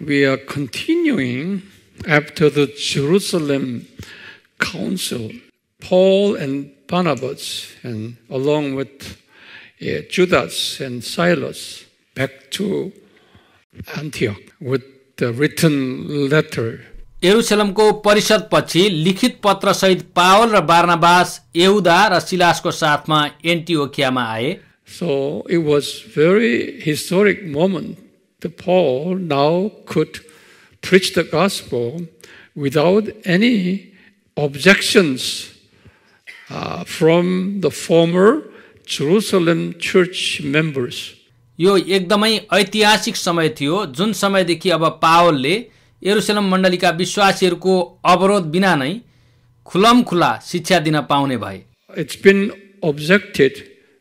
we are continuing after the Jerusalem Council. Paul and Barnabas, and along with Judas and Silas, back to Antioch with the written letter. यरुशलेमको परिषदपछि लिखित पत्र सहित Paul र Barnabas यहुदा र सिलासको साथमा एन्टिओखियामा आए. So it was very historic moment that Paul now could preach the gospel without any objections from the former Jerusalem church members. यो एकदमै ऐतिहासिक समय थियो जुन समयदेखि अब पावलले यरुशलेम मण्डलीका विश्वासीहरूको अवरोध बिना नै खुलमखुला शिक्षा दिन पाउने भए. It's been objected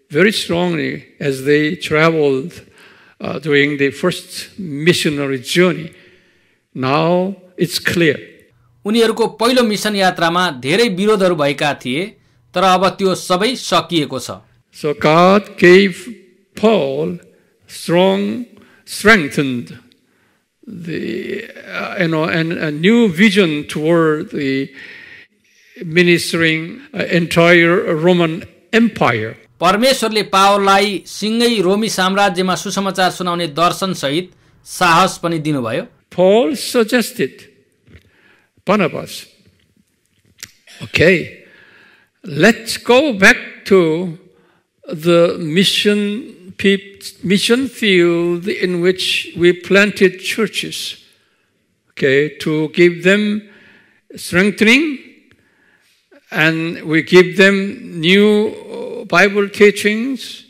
very strongly as they traveled during the first missionary journey. Now it's clear. उनीहरूको पहिलो मिसन यात्रामा धेरै विरोधहरू भएका थिए तर अब त्यो सबै सकिएको छ. So God gave Paul strengthened the and a new vision toward the ministering entire Roman Empire. परमेश्वरले पावललाई सिंगै रोमी साम्राज्यमा सुसमाचार सुनाउने दर्शन सहित साहस पनि दिनुभयो. Paul suggested Barnabas, okay, let's go back to the mission field in which we planted churches, okay, to give them strengthening, and we give them new Bible teachings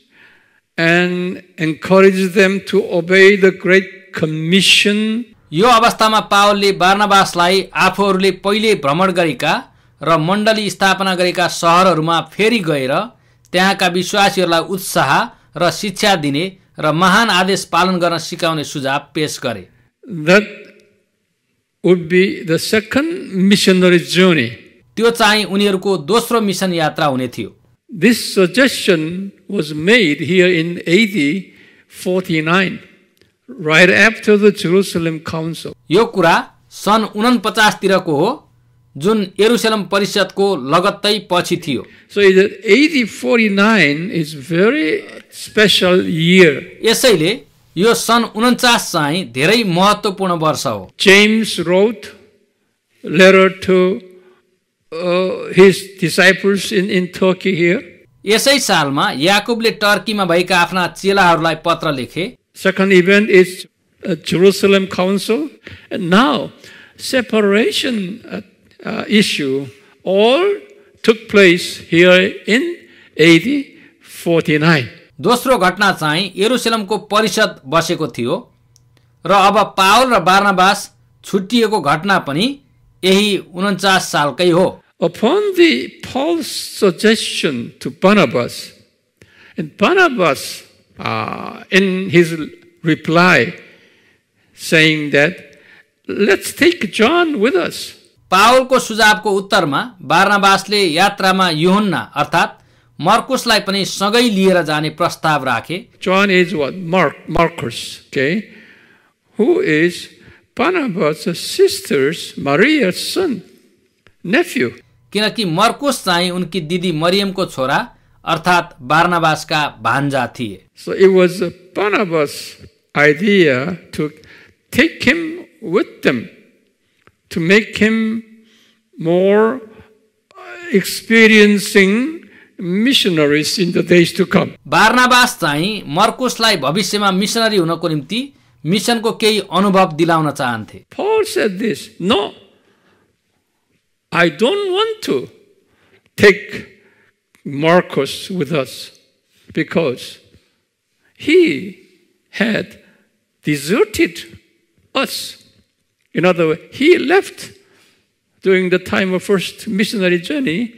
and encourage them to obey the Great Commission. यो अवस्थामा पावलले बारनाबासलाई आफूहरूले पहिले भ्रमण गरेका र मण्डली स्थापना गरेका शहरहरूमा फेरि गएर त्यहाँका विश्वासीहरूलाई उत्साह र शिक्षा दिने र महान आदेश पालन गर्न सिकाउने सुझाव पेश गरे. That would be the second missionary journey. त्यो चाहिँ उनीहरूको दोस्रो मिसन यात्रा हुने थियो. This suggestion was made here in AD 49, right after the Jerusalem Council. यो कुरा सन् 49 तिरको हो जुन यरुशलेम परिषदको लगत्तै पछि थियो. So AD 49 is very special year. यसैले यो सन् 49 चाहिँ धेरै महत्त्वपूर्ण वर्ष हो. James wrote letter to his disciples in Turkey here. यसै सालमा याकुबले टर्कीमा भएका आफ्ना चेलाहरूलाई पत्र लेखे. Second event is Jerusalem Council, and now separation issue all took place here in AD 49. दोस्रो घटना चाहिँ यरुशलेमको परिषद बसेको थियो र अब पावल र बारनाबास छुट्टिएको घटना पनि यही 49 सालकै हो. Upon the Paul's suggestion to Barnabas, and Barnabas in his reply saying that let's take John with us. पावलको सुझावको उत्तरमा बारनाबासले यात्रामा यूहन्ना अर्थात् मर्कुसलाई पनि सँगै लिएर जाने प्रस्ताव राखे. John is what? Marcus, okay? Who is Barnabas' sister's Maria's son, nephew. किनकि मर्कुस चाहिँ उनकी दिदी मरियमको छोरा अर्थात् बारनाबासका भान्जा थिए. So it was Barnabas' idea to take him with them, to make him more experiencing missionaries in the days to come. Barnabas चाहिँ मर्कुसलाई भविष्यमा missionary हुनको निम्ति मिशनको केही अनुभव दिलाउन चाहन्थे. Paul said this, no, I don't want to take Marcus with us because he had deserted us. In other words, he left during the time of first missionary journey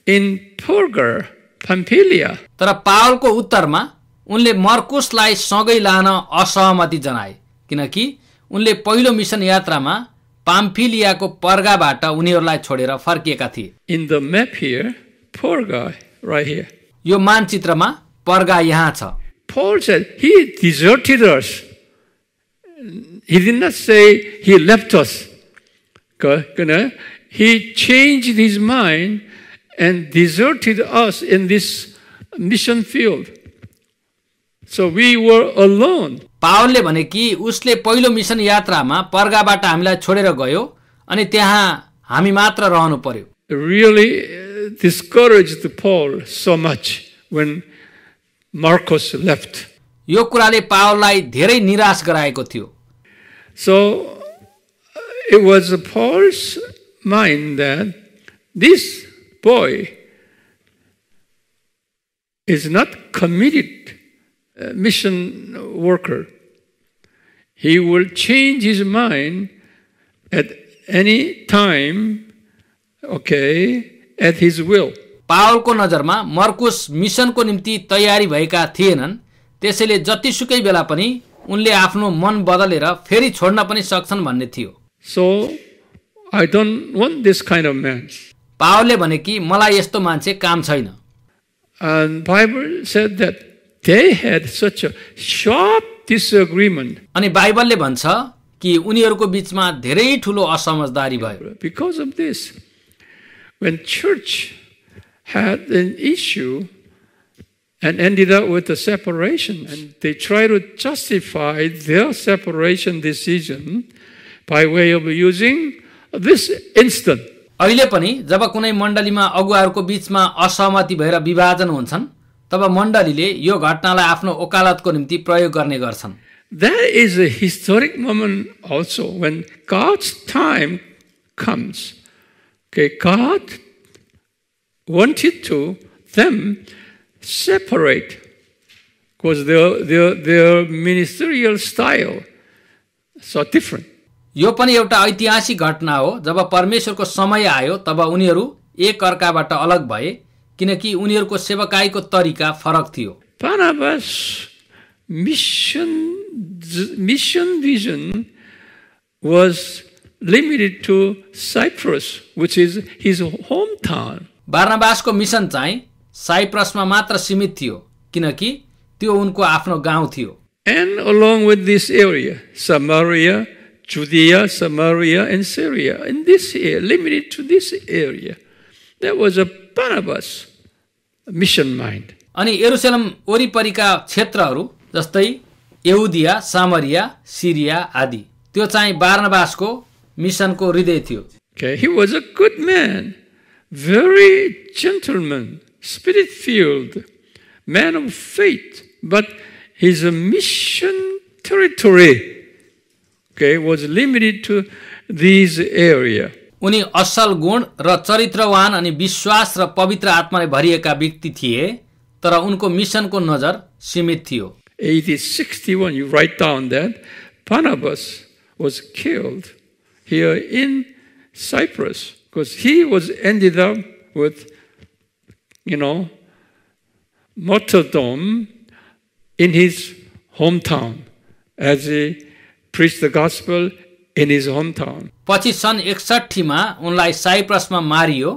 in Perga, Pamphylia. तर पावलको उत्तरमा उनले मर्कुसलाई सँगै लान असहमति जनाए किनकि उनले पहिलो मिसन यात्रामा पाम्फिलियाको पर्गाबाट उनीहरूलाई छोडेर फर्किएका थिए. In the map here, Perga right here. यो मानचित्रमा पर्गा यहाँ छ. Paul said he deserted us. He did not say he left us. He changed his mind and deserted us in this mission field. So we were alone. पावलले भने कि उसले पहिलो mission यात्रामा पर्गाबाट हामीलाई छोडेर गयो अनि त्यहाँ हामी मात्र रहनु पर्यो. Really discouraged Paul so much when Marcus left. यो कुराले पावललाई धेरै निराश गराएको थियो. So it was Paul's mind that this boy is not committed mission worker. He will change his mind at any time, at his will. पावलको नजरमा मर्कुस मिसनको निम्ति तयारी भएका थिएनन्, त्यसैले जतिसुकै बेला पनि उनले आफ्नो मन बदलेर फेरि छोड्न पनि सक्छन् भन्ने थियो. So I don't want this kind of man. पावलले भने कि मलाई यस्तो मान्छे काम छैन. And Bible said that they had such a sharp disagreement. अनि बाइबलले भन्छ कि उनीहरूको बीचमा धेरै ठूलो असमझदारी भयो. Because of this, when church had an issue and ended up with a separation, and they try to justify their separation decision by way of using this instant. अहिले पनि जब कुनै मण्डलीमा अगुवाहरूको बीचमा असहमति भएर विभाजन हुन्छन्, तब मण्डलीले यो घटनालाई आफ्नो ओकालतको निम्ति प्रयोग गर्ने गर्छन्. That is a historic moment also when God's time comes. God wanted to them separate because their ministerial style so different. यो पनि एउटा ऐतिहासिक घटना हो. जब परमेश्वरको समय आयो तब उनीहरू एक अर्काबाट अलग भए किनकि उनीहरूको सेवकाईको तरिका फरक थियो. Barnabas' mission vision was limited to Cyprus, which is his hometown. बार्नबासको मिसन चाहिँ साइप्रसमा मात्र सीमित थियो किनकि त्यो उनको आफ्नो गाउँ थियो. And along with this area, Samaria, Judea, Samaria, and Syria, in this area, limited to this area, that was a Barnabas mission mind. अनि यरुशलेम वरिपरिका क्षेत्रहरू जस्तै यहुदिया, सामरिया, सिरिया आदि त्यो चाहिँ बार्नबासको मिसनको हृदय थियो. He was a good man, very gentleman, spirit-filled, man of faith, but his mission territory was limited to these area. उनी असल गुण र चरित्रवान अनि विश्वास र पवित्र आत्माले भरिएका व्यक्ति थिए, तर उनको मिसनको नजर सीमित थियो. AD 61, you write down that Barnabas was killed here in Cyprus because he was ended up with, martyrdom in his hometown as he preached the gospel in his hometown. पछि सन् 61 मा उनलाई साइप्रसमा मारियो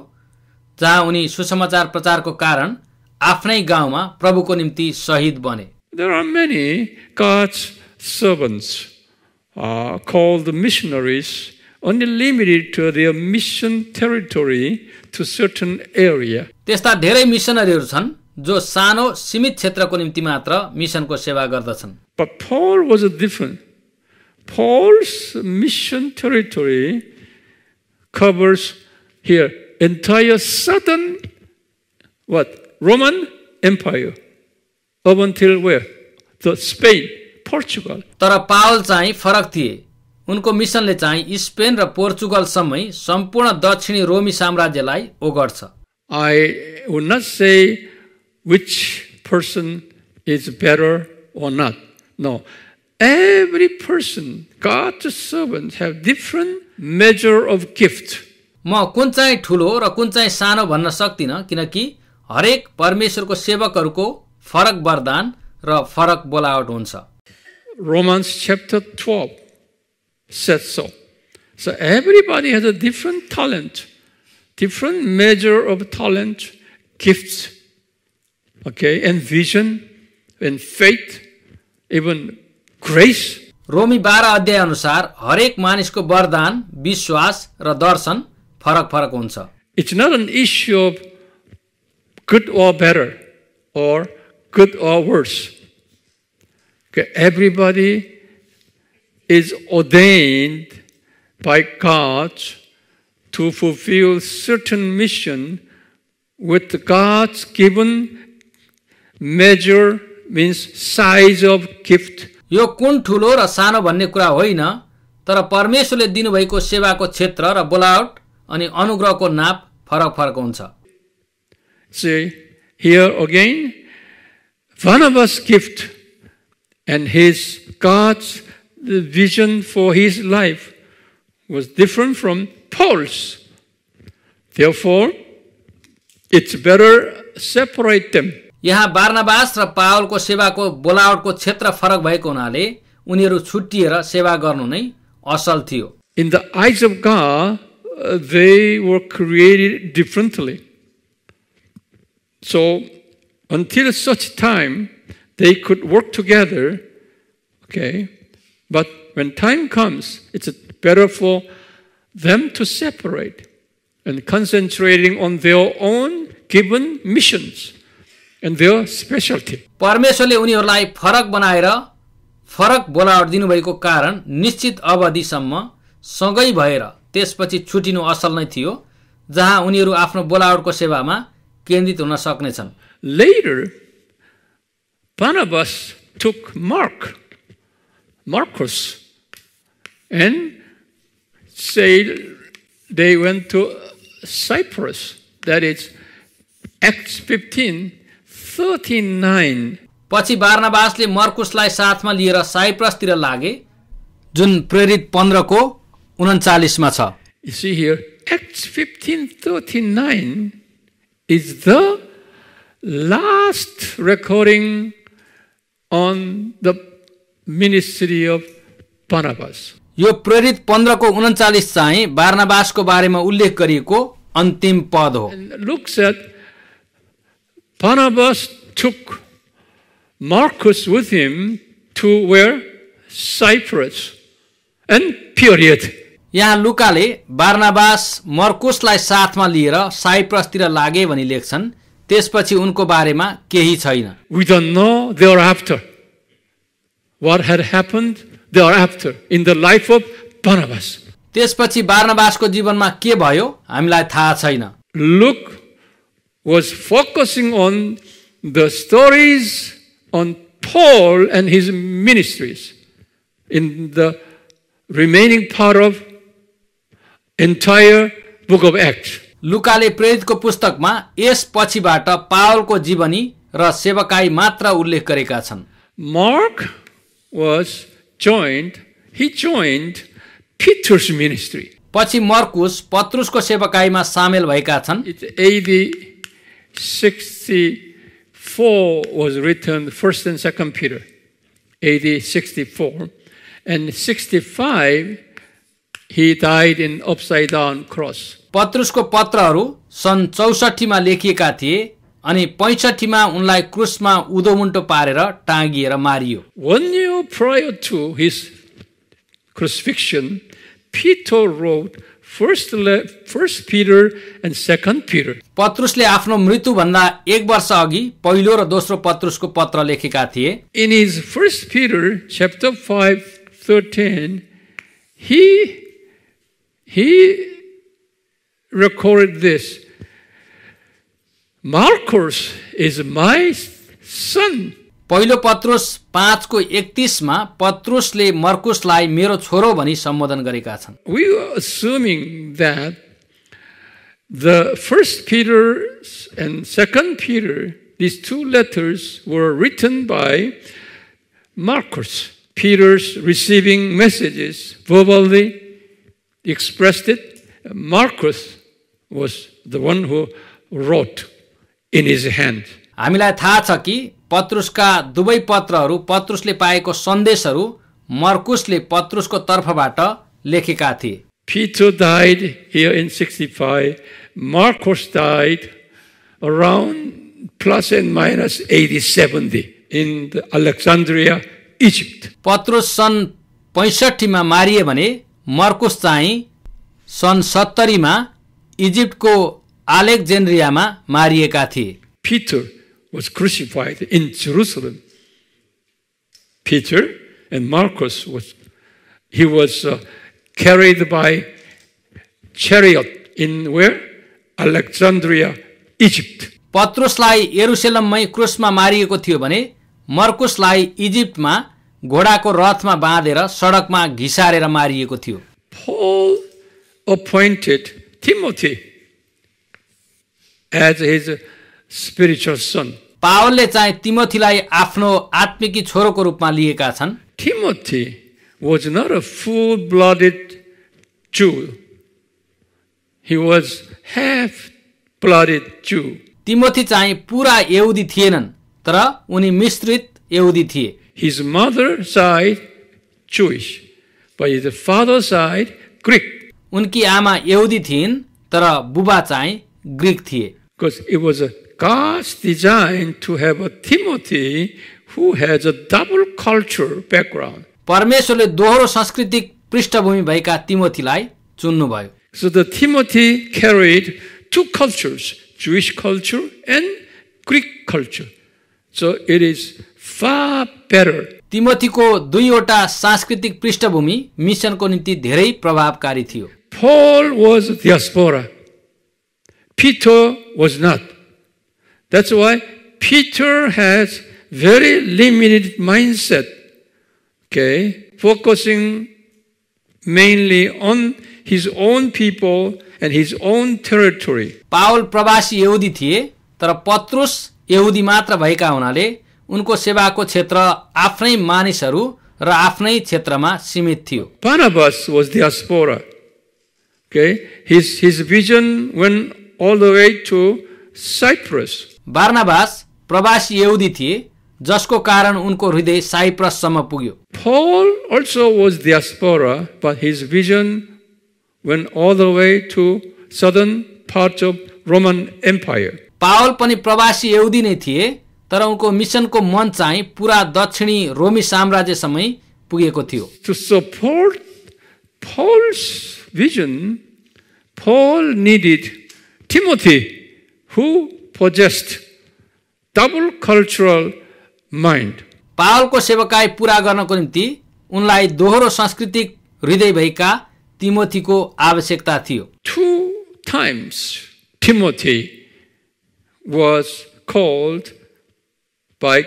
जहाँ उनी सुसमाचार प्रचारको कारण आफ्नै गाउँमा प्रभुको निम्ति शहीद बने. There are many God's servants called missionaries, only limited to their mission territory to certain area. त्यस्ता धेरै मिशनरीहरू छन् जो सानो सीमित क्षेत्रको निम्ति मात्र मिसनको सेवा गर्दछन्. But Paul was different. Paul's mission territory covers here entire southern Roman Empire up until where? Spain, Portugal. तर पावल चाहिँ फरक थिए. उनको मिसनले चाहिँ स्पेन र पोर्चुगलसम्मै सम्पूर्ण दक्षिणी रोमी साम्राज्यलाई ओगट्छ. I would not say which person is better or not. No. Every person, God's servants, have different measure of gift. म कुन चाहिँ ठुलो र कुन चाहिँ सानो भन्न सक्दिनँ किनकि हरेक परमेश्वरको सेवकहरूको फरक वरदान र फरक बोलावट हुन्छ. Romans chapter 12 says so. So everybody has a different talent, different measure of talent, gifts, and vision, and faith, even grace. रोमी 12 अध्याय अनुसार हरेक मानिसको वरदान, विश्वास र दर्शन फरक फरक हुन्छ। It's not an issue of good or better or good or worse. Okay, everybody is ordained by God to fulfill certain mission with God's given measure, means size of gift. यो कुन ठुलो र सानो भन्ने कुरा होइन, तर परमेश्वरले दिनुभएको सेवाको क्षेत्र र बोलावट अनि अनुग्रहको नाप फरक फरक हुन्छ। See, here again, Barnabas' gift and his God's vision for his life was different from Paul's. Therefore, it's better separate them. यहाँ बारनाबास र पावलको सेवाको बोलावटको क्षेत्र फरक भएको हुनाले उनीहरू छुट्टिएर सेवा गर्नु नै असल थियो। In the eyes of God, they were created differently. So, until such time, they could work together, okay? But when time comes, it's better for them to separate and concentrating on their own given missions and their specialty. परमेश्वरले उनीहरूलाई फरक बनाएर फरक बोलावट दिनुभएको कारण निश्चित अवधिसम्म सँगै भएर त्यसपछि छुटिनु असल नै थियो, जहाँ उनीहरू आफ्नो बोलावटको सेवामा केन्द्रित हुन सक्नेछन्। Later, Barnabas took Marcus, and said they went to Cyprus. That is Acts 15:39. पछि बारनाबासले मर्कुसलाई साथमा लिएर साइप्रसतिर लागे, जुन प्रेरित 15 को 39 मा छ। You see here, Acts 15:39 is the last recording on the ministry of Barnabas. यो प्रेरित 15 को 39 चाहिँ बारनाबासको बारेमा उल्लेख गरिएको अन्तिम पद हो। Look at Barnabas took Marcus with him to where? Cyprus. And period. यहाँ लुकाले बारनाबास मर्कुसलाई साथमा लिएर साइप्रसतिर लागे भनी लेख्छन्, त्यसपछि उनको बारेमा केही छैन। We don't know thereafter what had happened thereafter in the life of Barnabas. त्यसपछि बारनाबासको जीवनमा के भयो हामीलाई थाहा छैन। Luke was focusing on the stories on Paul and his ministries in the remaining part of entire book of Acts. लुकाले प्रेरितको पुस्तकमा यस पछिबाट पावलको जीवनी र सेवकाई मात्र उल्लेख गरेका छन्। Mark he joined Peter's ministry. पछि मर्कुस पत्रुसको सेवकाईमा सामेल भएका छन्। AD 64 was written 1st and 2nd Peter. AD 64 and 65 he died in upside down cross. पत्रुसको पत्रहरू सन् 64 मा लेखिएका थिए अनि 65 मा उनलाई क्रुसमा उधोमुन्टो पारेर टाँगिएर Mario. 1 year prior to his crucifixion, Peter wrote First Peter and 2nd Peter. पत्रुसले आफ्नो मृत्यु भन्दा 1 वर्ष अघि पहिलो र दोस्रो पत्रुसको पत्र लेखेका थिए। In his 1 Peter chapter 5:13, he recorded this. Marcus is my son. पहिलो पत्रुस 5 को 31 मा पत्रुसले मर्कुसलाई मेरो छोरो भनी सम्बोधन गरेका छन्। We are assuming that the 1st Peter and 2nd Peter, these two letters were written by Marcus. Peter's receiving messages verbally expressed it. Marcus was the one who wrote in his hand. हामीलाई थाहा छ कि पत्रुसका दुवै पत्रहरू पत्रुसले पाएको सन्देशहरू मर्कुसले पत्रुसको तर्फबाट लेखेका थिए। Peter died here in 65. Marcus died around plus and minus AD 70 in Alexandria, Egypt. पत्रुस सन् 65 मा मारिए भने मर्कुस चाहिँ सन् 70 मा इजिप्टको अलेक्जेन्ड्रियामा मारिएका थिए। Peter was crucified in Jerusalem. Peter and Marcus was carried by chariot in where? Alexandria, Egypt. पत्रुसलाई यरुशलेममै क्रुसमा मारिएको थियो भने मर्कुसलाई इजिप्टमा घोडाको रथमा बाँधेर सडकमा घिसारेर मारिएको थियो। Paul appointed Timothy as his spiritual son. पावलले चाहिँ तिमोथीलाई आफ्नो आत्मिकी छोरोको रूपमा लिएका छन्। Timothy was not a full-blooded Jew. He was half-blooded Jew. Timothy चाहिँ पूरा यहुदी थिएनन्, तर उनी मिश्रित यहुदी थिए। His mother's side Jewish, but his father's side Greek. उनकी आमा यहुदी थिइन्, तर बुबा चाहिँ ग्रीक थिए। Because it was God's design to have a Timothy who has a double culture background. परमेश्वरले दोहोरो सांस्कृतिक पृष्ठभूमि भएका तिमोथीलाई चुन्नुभयो। So the Timothy carried two cultures, Jewish culture and Greek culture. So it is far better. तिमोथीको दुईवटा सांस्कृतिक पृष्ठभूमि मिसनको निम्ति धेरै प्रभावकारी थियो। Paul was diaspora. Peter was not. That's why Peter has very limited mindset, focusing mainly on his own people and his own territory. पावल प्रवासी यहुदी थिए, तर पत्रुस यहुदी मात्र भएका हुनाले उनको सेवाको क्षेत्र आफ्नै मानिसहरू र आफ्नै क्षेत्रमा सीमित थियो। Barnabas was diaspora. His vision went all the way to Cyprus. Barnabas प्रवासी यहुदी थिए, जसको कारण उनको हृदय साइप्रससम्म पुग्यो। Paul also was diaspora, but his vision went all the way to southern parts of Roman Empire. पावल पनि प्रवासी यहुदी नै थिए, तर उनको मिसनको मन चाहिँ पूरा दक्षिणी रोमी साम्राज्यसम्मै पुगेको थियो। To support Paul's vision, Paul needed Timothy, who possessed double cultural mind. पावलको सेवकाई पूरा गर्नको निम्ति उनलाई दोहोरो सांस्कृतिक हृदय भएका तिमोथीको आवश्यकता थियो। 2 times Timothy was called by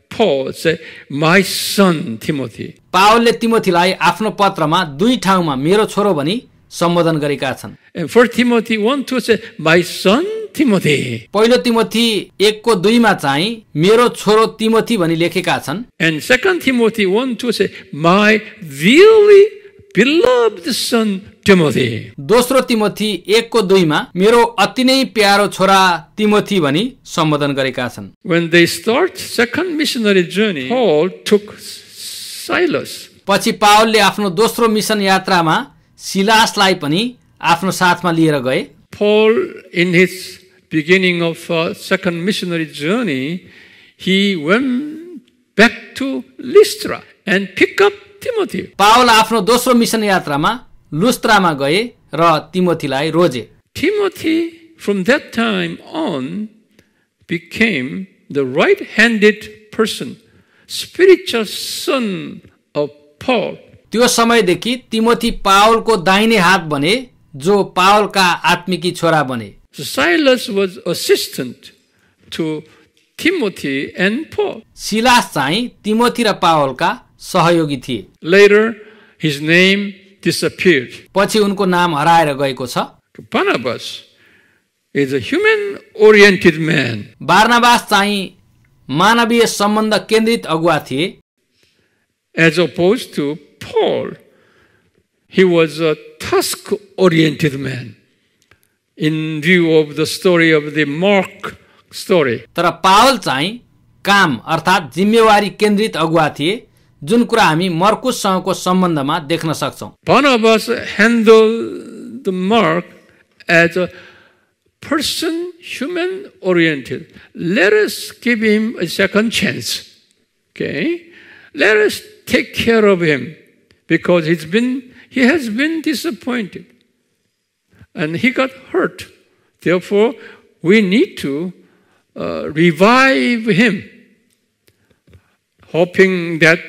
Paul, say, my son Timothy. पावलले तिमोथीलाई आफ्नो पत्रमा 2 ठाउँमा मेरो छोरो भनी सम्बोधन गरेका छन्। And 1 Timothy 1:2 say, my son Timothy. पहिलो तिमोथी 1:2 मा चाहिँ मेरो छोरो तिमोथी भनी लेखेका छन्। And 2 Timothy 1:2 say, my dearly beloved son Timothy. दोस्रो तिमोथी 1:2 मा मेरो अति नै प्यारो छोरा तिमोथी भनी सम्बोधन गरेका छन्। When they start second missionary journey, Paul took Silas. पछि पावलले आफ्नो दोस्रो मिसन यात्रामा सिलासलाई पनि आफ्नो साथमा लिएर गए। Paul, in his beginning of second missionary journey, he went back to Lystra and picked up Timothy. पावल आफ्नो दोस्रो मिसन यात्रामा लुस्त्रामा गए र तिमोथीलाई रोजे। Timothy, from that time on, became the right-handed person, spiritual son of Paul. त्यो समयदेखि तिमोथी पावलको दाहिने हात बने, जो पावलका आत्मिकी छोरा बने। So Silas was assistant to Timothy and Paul. Silas चाहिँ तिमोथी र पावलका सहयोगी थिए। Later, his name disappeared. पछि उनको नाम हराएर गएको छ। Barnabas is a human-oriented man. Barnabas चाहिँ मानवीय सम्बन्ध केन्द्रित अगुवा थिए। As opposed to Paul, he was a task-oriented man. In view of the story of the Mark story. तर पावल चाहिँ काम अर्थात् जिम्मेवारी केन्द्रित अगुवा थिए, जुन कुरा हामी मर्कुससँगको सम्बन्धमा देख्न सक्छौं। Barnabas handled the Mark as a person, human-oriented. Let us give him a second chance. Let us take care of him because he has been disappointed and he got hurt. Therefore, we need to revive him, hoping that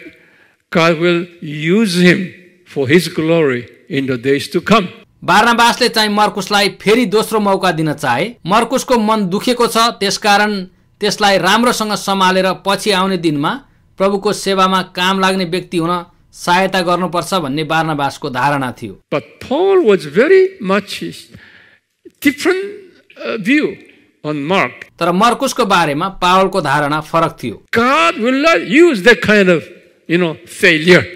God will use him for his glory in the days to come. बारनाबासले चाहिँ मर्कुसलाई फेरि दोस्रो मौका दिन चाहे। मर्कुसको मन दुखेको छ, त्यसकारण त्यसलाई राम्रोसँग सम्हालेर पछि आउने दिनमा प्रभुको सेवामा काम लाग्ने व्यक्ति हुन सहायता गर्नुपर्छ भन्ने बारनाबासको धारणा थियो। But Paul was very much different view on Mark. तर मर्कुसको बारेमा पावलको धारणा फरक थियो। God will not use that kind of, failure.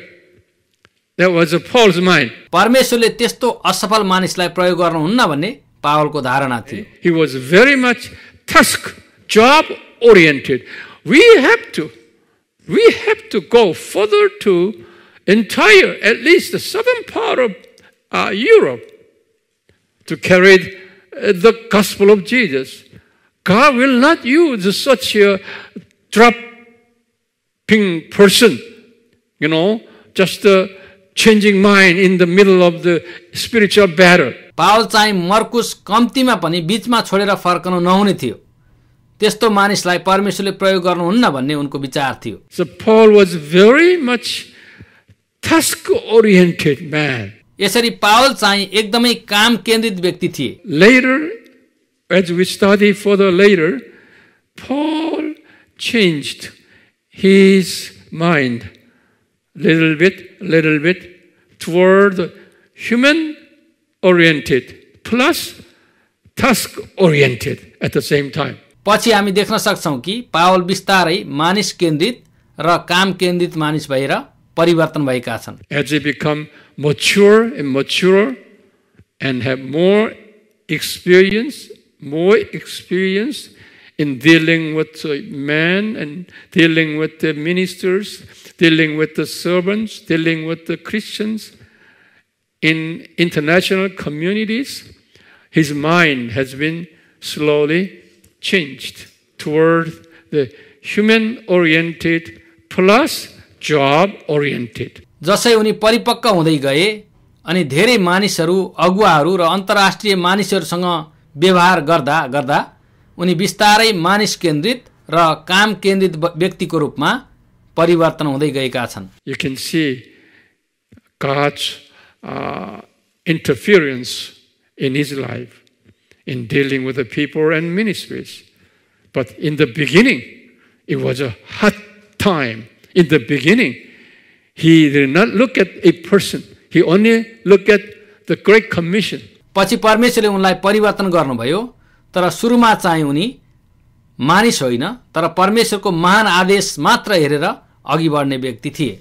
That was Paul's mind. परमेश्वरले त्यस्तो असफल मानिसलाई प्रयोग गर्नुहुन्न भन्ने पावलको धारणा थियो। He was very much task, job oriented. We have to go further to entire, at least the southern part of Europe, to carry the gospel of Jesus. God will not use such a dropping person, just changing mind in the middle of the spiritual battle. पावल चाहिँ मर्कुस कम्तीमा पनि बीचमा छोडेर फर्कनु नहुने थियो। त्यस्तो मानिसलाई परमेश्वरले प्रयोग गर्नुहुन्न भन्ने उनको विचार थियो। So Paul was very much task oriented man. यसरी पावल चाहिँ एकदमै काम केन्द्रित व्यक्ति थिए। Later, as we study further later, Paul changed his mind little bit toward human-oriented plus task-oriented at the same time. पछि हामी देख्न सक्छौं कि पावल बिस्तारै मानिस केन्द्रित र काम केन्द्रित मानिस भएर परिवर्तन भएका छन्। As they become mature and have more experience in dealing with men and dealing with the ministers, dealing with the servants, dealing with the Christians in international communities, his mind has been slowly changed toward the human-oriented plus job-oriented. जसै उनी परिपक्व हुँदै गए अनि धेरै मानिसहरू, अगुवाहरू र अन्तर्राष्ट्रिय मानिसहरूसँग व्यवहार गर्दा गर्दा उनी बिस्तारै मानिस केन्द्रित र काम केन्द्रित व्यक्तिको रूपमा परिवर्तन हुँदै गएका छन्। You can see God's interference in his life in dealing with the people and ministries. But in the beginning, it was a hard time. In the beginning, he did not look at a person. He only looked at the Great Commission. पछि परमेश्वरले उनलाई परिवर्तन गर्नुभयो, तर सुरुमा चाहिँ उनी मानिस होइन तर परमेश्वरको महान आदेश मात्र हेरेर अघि बढ्ने व्यक्ति थिए।